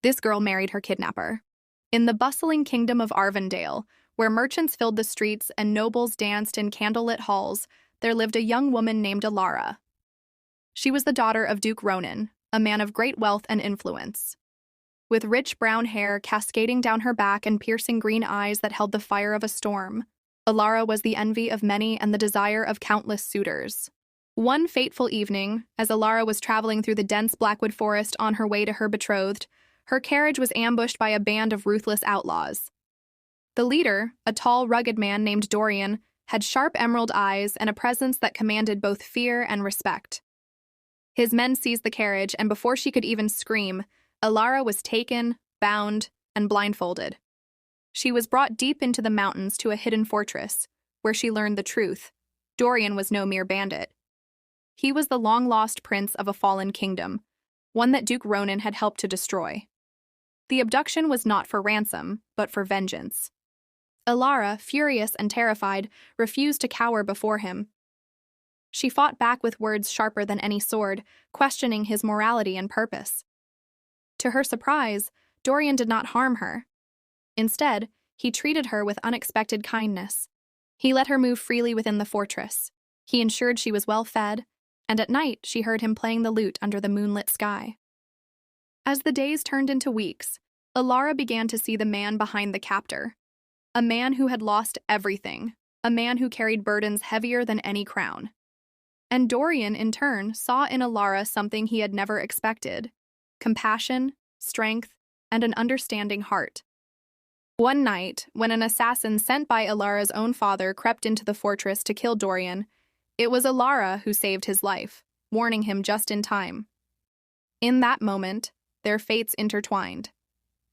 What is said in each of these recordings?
This girl married her kidnapper. In the bustling kingdom of Arvindale, where merchants filled the streets and nobles danced in candlelit halls, there lived a young woman named Alara. She was the daughter of Duke Ronan, a man of great wealth and influence. With rich brown hair cascading down her back and piercing green eyes that held the fire of a storm, Alara was the envy of many and the desire of countless suitors. One fateful evening, as Alara was traveling through the dense Blackwood forest on her way to her betrothed, her carriage was ambushed by a band of ruthless outlaws. The leader, a tall, rugged man named Dorian, had sharp emerald eyes and a presence that commanded both fear and respect. His men seized the carriage, and before she could even scream, Alara was taken, bound, and blindfolded. She was brought deep into the mountains to a hidden fortress, where she learned the truth. Dorian was no mere bandit. He was the long-lost prince of a fallen kingdom, one that Duke Ronan had helped to destroy. The abduction was not for ransom, but for vengeance. Alara, furious and terrified, refused to cower before him. She fought back with words sharper than any sword, questioning his morality and purpose. To her surprise, Dorian did not harm her. Instead, he treated her with unexpected kindness. He let her move freely within the fortress. He ensured she was well fed, and at night she heard him playing the lute under the moonlit sky. As the days turned into weeks, Alara began to see the man behind the captor. A man who had lost everything, a man who carried burdens heavier than any crown. And Dorian, in turn, saw in Alara something he had never expected: compassion, strength, and an understanding heart. One night, when an assassin sent by Alara's own father crept into the fortress to kill Dorian, it was Alara who saved his life, warning him just in time. In that moment, their fates intertwined.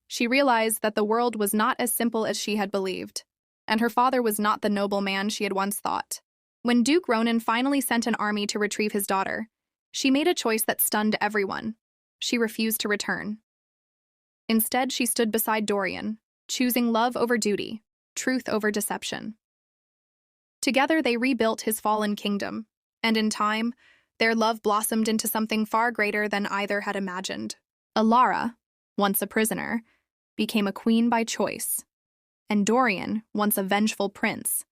She realized that the world was not as simple as she had believed, and her father was not the noble man she had once thought. When Duke Ronan finally sent an army to retrieve his daughter, she made a choice that stunned everyone. She refused to return. Instead, she stood beside Dorian, choosing love over duty, truth over deception. Together, they rebuilt his fallen kingdom, and in time, their love blossomed into something far greater than either had imagined. Alara, once a prisoner, became a queen by choice, and Dorian, once a vengeful prince,